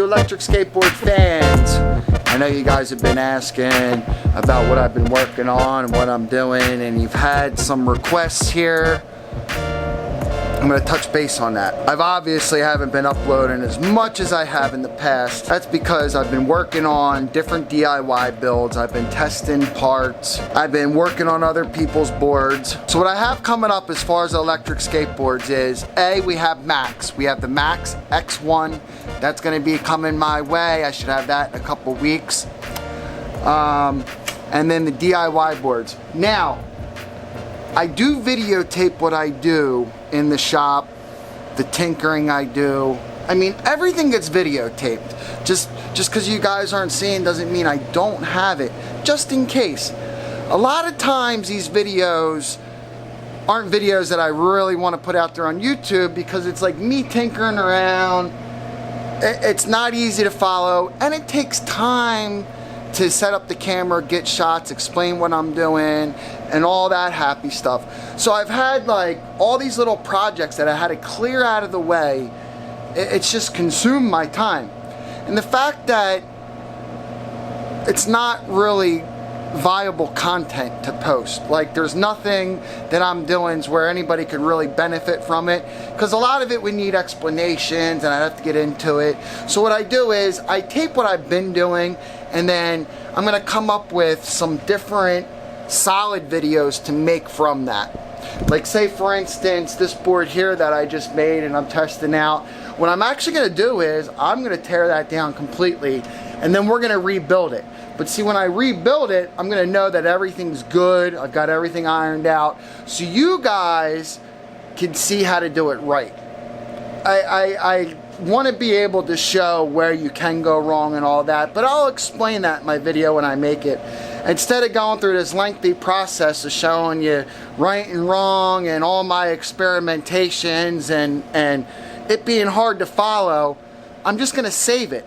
electric skateboard fans. I know you guys have been asking about what I've been working on and what I'm doing, and you've had some requests here. I'm going to touch base on that. I've obviously haven't been uploading as much as I have in the past. That's because I've been working on different DIY builds. I've been testing parts. I've been working on other people's boards. So what I have coming up as far as electric skateboards is, we have Max. We have the Max X1. That's going to be coming my way. I should have that in a couple weeks. And then the DIY boards. Now, I do videotape what I do in the shop, the tinkering I do. I mean, everything gets videotaped. Just because you guys aren't seeing doesn't mean I don't have it, just in case. A lot of times these videos aren't videos that I really want to put out there on YouTube because it's like me tinkering around. It's not easy to follow, and it takes time to set up the camera, get shots, explain what I'm doing, and all that happy stuff. So I've had like all these little projects that I had to clear out of the way. It's just consumed my time. And the fact that it's not really viable content to post, like there's nothing that I'm doing where anybody could really benefit from it, because a lot of it would need explanations and I'd have to get into it. So what I do is I tape what I've been doing, and then I'm gonna come up with some different solid videos to make from that. Like say for instance this board here that I just made and I'm testing out, what I'm actually gonna do is I'm gonna tear that down completely and then we're gonna rebuild it. But see, when I rebuild it, I'm gonna know that everything's good, I've got everything ironed out, so you guys can see how to do it right. I want to be able to show where you can go wrong and all that, but I'll explain that in my video when I make it. Instead of going through this lengthy process of showing you right and wrong and all my experimentations and it being hard to follow, I'm just gonna save it.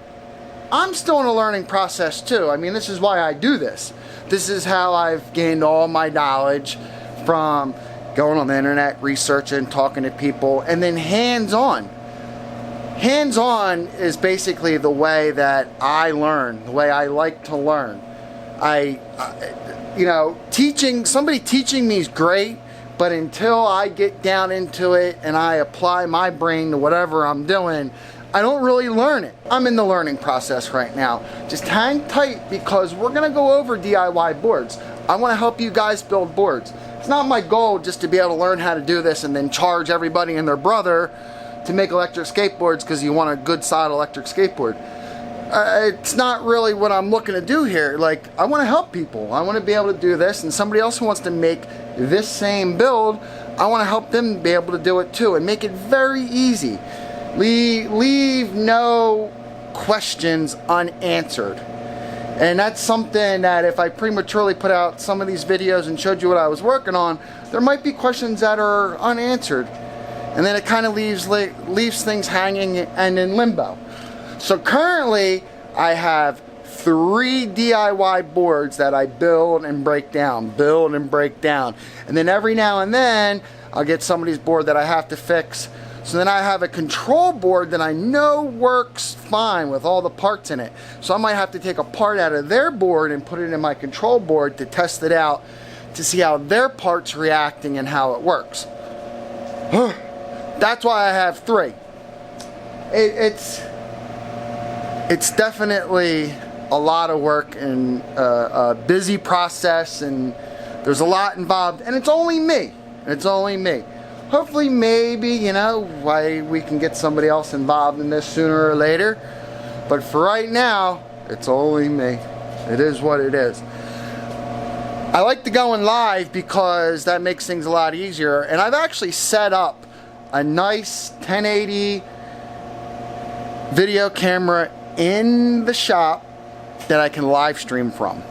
I'm still in a learning process too. I mean, this is why I do this. This is how I've gained all my knowledge, from going on the internet, researching, talking to people, and then hands-on. Hands-on is basically the way that I learn, the way I like to learn. You know, somebody teaching me is great, but until I get down into it and I apply my brain to whatever I'm doing, I don't really learn it. I'm in the learning process right now. Just hang tight because we're gonna go over DIY boards. I wanna help you guys build boards. It's not my goal just to be able to learn how to do this and then charge everybody and their brother to make electric skateboards because you want a good solid electric skateboard. It's not really what I'm looking to do here. Like, I want to help people. I want to be able to do this, and somebody else who wants to make this same build, I want to help them be able to do it too and make it very easy. Leave no questions unanswered. And that's something that if I prematurely put out some of these videos and showed you what I was working on, there might be questions that are unanswered. And then it kind of leaves things hanging and in limbo. So currently, I have 3 DIY boards that I build and break down. And then every now and then, I'll get somebody's board that I have to fix. So then I have a control board that I know works fine with all the parts in it. So I might have to take a part out of their board and put it in my control board to test it out to see how their part's reacting and how it works. That's why I have 3. It's definitely a lot of work and a busy process, and there's a lot involved, and it's only me. Hopefully, maybe, you know, we can get somebody else involved in this sooner or later, but for right now, it's only me. It is what it is. I like to go in live because that makes things a lot easier, and I've actually set up a nice 1080 video camera in the shop that I can live stream from.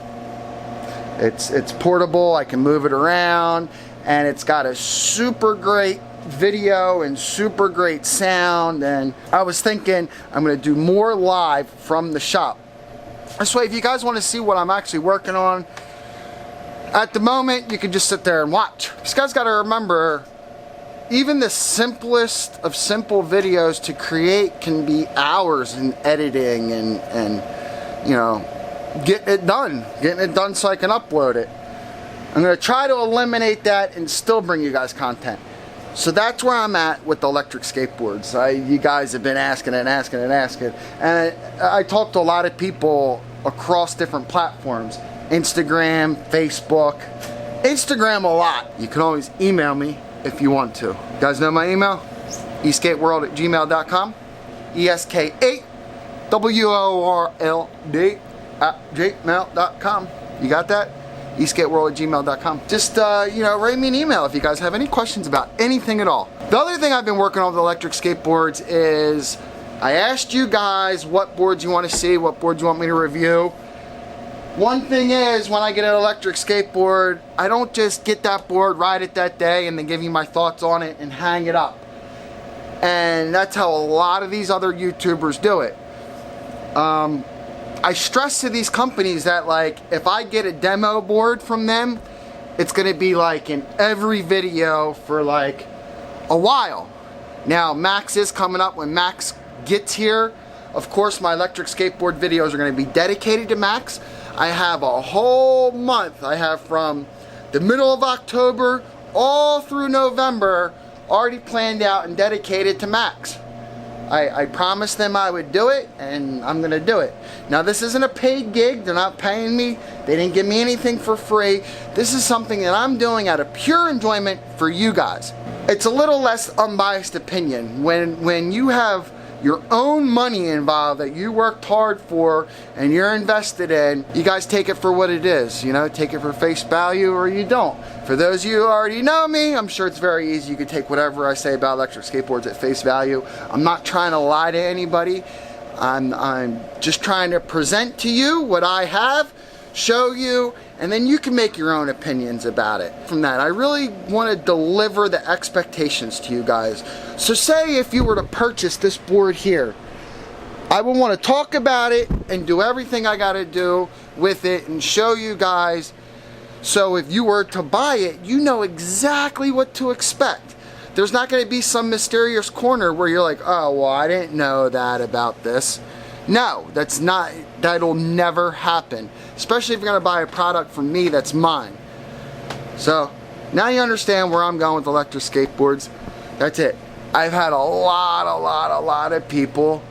It's portable, I can move it around, and it's got a super great video and super great sound, and I was thinking I'm going to do more live from the shop. This way, if you guys want to see what I'm actually working on at the moment, you can just sit there and watch. You guys got to remember, even the simplest of simple videos to create can be hours in editing and you know, getting it done so I can upload it. I'm going to try to eliminate that and still bring you guys content. So that's where I'm at with the electric skateboards. You guys have been asking and asking and asking. And I talked to a lot of people across different platforms. Instagram, Facebook. Instagram a lot. You can always email me if you want to. You guys know my email? eskateworld@gmail.com. ESKAWORLD@gmail.com. You got that? eskateworld@gmail.com. Just, you know, write me an email if you guys have any questions about anything at all. The other thing I've been working on with electric skateboards is I asked you guys what boards you want to see, what boards you want me to review. One thing is, when I get an electric skateboard, I don't just get that board, ride it that day, and then give you my thoughts on it and hang it up. And that's how a lot of these other YouTubers do it. I stress to these companies that, like, if I get a demo board from them, it's going to be like in every video for like a while. Now, Max is coming up. When Max gets here, of course, my electric skateboard videos are going to be dedicated to Max. I have a whole month. I have from the middle of October all through November already planned out and dedicated to Max. I promised them I would do it, and I'm going to do it. Now, this isn't a paid gig. They're not paying me. They didn't give me anything for free. This is something that I'm doing out of pure enjoyment for you guys. It's a little less unbiased opinion. When you have your own money involved that you worked hard for and you're invested in, you guys take it for what it is. You know, take it for face value or you don't. For those of you who already know me, I'm sure it's very easy. You can take whatever I say about electric skateboards at face value. I'm not trying to lie to anybody. I'm just trying to present to you what I have, show you, and then you can make your own opinions about it. From that, I really want to deliver the expectations to you guys. So say if you were to purchase this board here, I would want to talk about it and do everything I got to do with it and show you guys. So if you were to buy it, you know exactly what to expect. There's not going to be some mysterious corner where you're like, oh, well, I didn't know that about this. No, that'll never happen. Especially if you're going to buy a product from me that's mine. So, now you understand where I'm going with electric skateboards. That's it. I've had a lot of people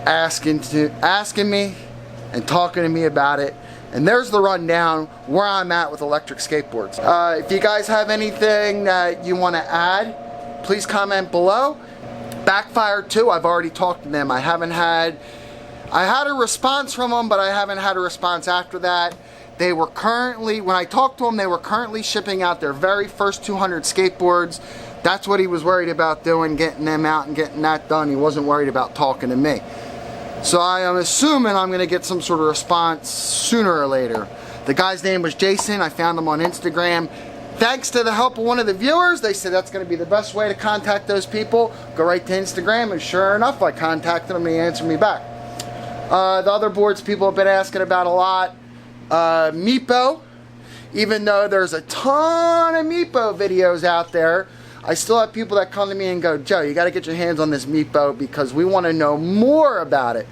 asking me and talking to me about it. And there's the rundown where I'm at with electric skateboards. If you guys have anything that you want to add, please comment below. Backfire too, I've already talked to them. I had a response from them, but I haven't had a response after that. They were currently, when I talked to them, they were currently shipping out their very first 200 skateboards. That's what he was worried about doing, getting them out and getting that done. He wasn't worried about talking to me. So I am assuming I'm going to get some sort of response sooner or later. The guy's name was Jason. I found him on Instagram. Thanks to the help of one of the viewers, they said that's going to be the best way to contact those people. Go right to Instagram, and sure enough, I contacted him and he answered me back. The other boards people have been asking about a lot. Meepo. Even though there's a ton of Meepo videos out there, I still have people that come to me and go, Joe, you got to get your hands on this Meepo because we want to know more about it.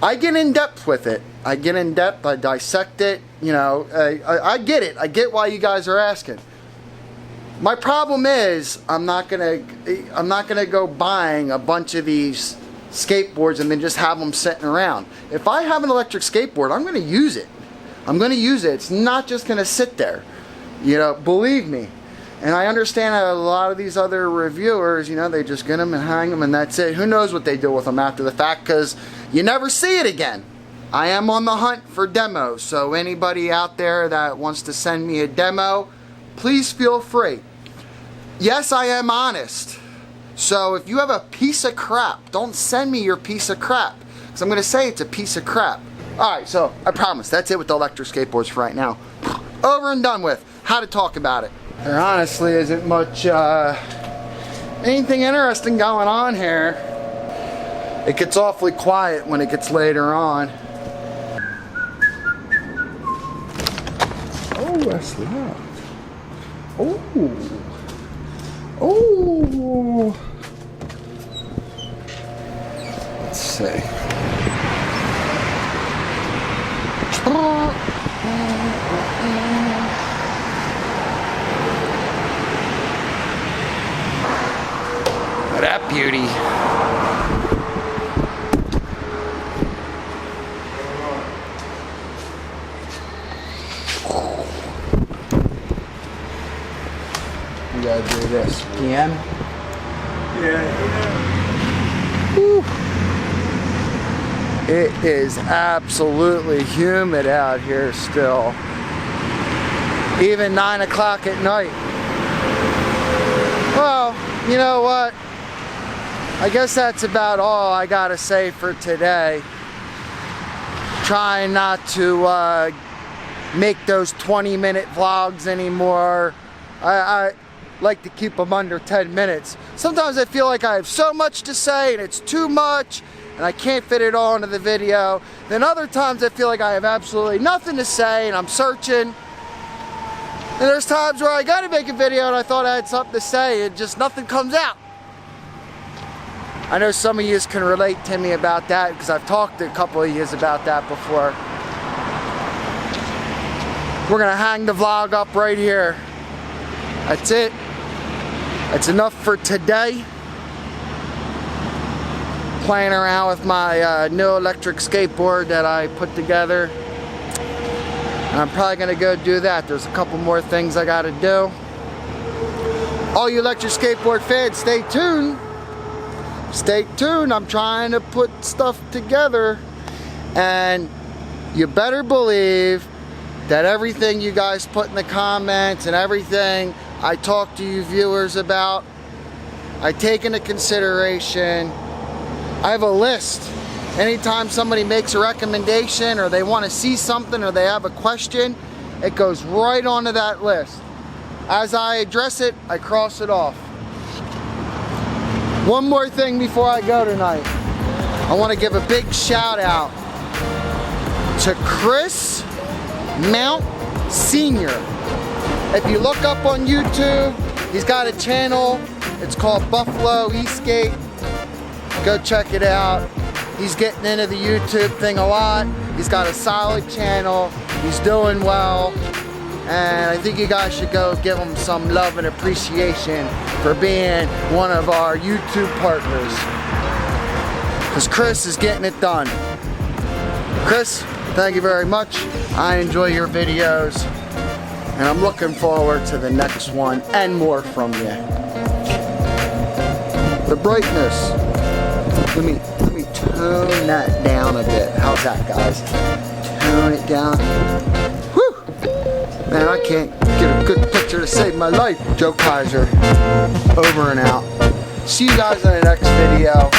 I get in depth with it. I get in depth. I dissect it. You know, I get it. I get why you guys are asking. My problem is I'm not gonna go buying a bunch of these skateboards and then just have them sitting around. If I have an electric skateboard, I'm going to use it. I'm going to use it. It's not just going to sit there. You know, believe me. And I understand that a lot of these other reviewers, you know, they just get them and hang them and that's it. Who knows what they do with them after the fact, because you never see it again. I am on the hunt for demos, so anybody out there that wants to send me a demo, please feel free. Yes, I am honest. So if you have a piece of crap, don't send me your piece of crap, because I'm going to say it's a piece of crap. Alright, so I promise, that's it with the electric skateboards for right now. Over and done with. How to talk about it. There honestly isn't much anything interesting going on here. It gets awfully quiet when it gets later on. Oh, that's loud. Oh. Oh, let's see. That beauty. We gotta do this. PM? Yeah. Woo. It is absolutely humid out here still. Even 9 o'clock at night. Well, you know what? I guess that's about all I gotta say for today. Trying not to make those 20-minute vlogs anymore. I like to keep them under 10 minutes. Sometimes I feel like I have so much to say and it's too much and I can't fit it all into the video. Then other times I feel like I have absolutely nothing to say and I'm searching. And there's times where I gotta make a video and I thought I had something to say and just nothing comes out. I know some of you can relate to me about that because I've talked to a couple of you about that before. We're gonna hang the vlog up right here. That's it. That's enough for today. Playing around with my new electric skateboard that I put together. And I'm probably gonna go do that. There's a couple more things I gotta do. All you electric skateboard fans, stay tuned. Stay tuned. I'm trying to put stuff together. And you better believe that everything you guys put in the comments and everything I talk to you viewers about, I take into consideration. I have a list. Anytime somebody makes a recommendation or they want to see something or they have a question, it goes right onto that list. As I address it, I cross it off. One more thing before I go tonight. I want to give a big shout out to Chris Mount Sr. If you look up on YouTube, he's got a channel. It's called Buffalo Eskate. Go check it out. He's getting into the YouTube thing a lot. He's got a solid channel. He's doing well. And I think you guys should go give him some love and appreciation for being one of our YouTube partners. Because Chris is getting it done. Chris, thank you very much. I enjoy your videos. And I'm looking forward to the next one and more from you. The brightness. Let me tone that down a bit. How's that, guys? Tone it down. Whew! Man, I can't get a good picture to save my life. Joe Kyser, over and out. See you guys in the next video.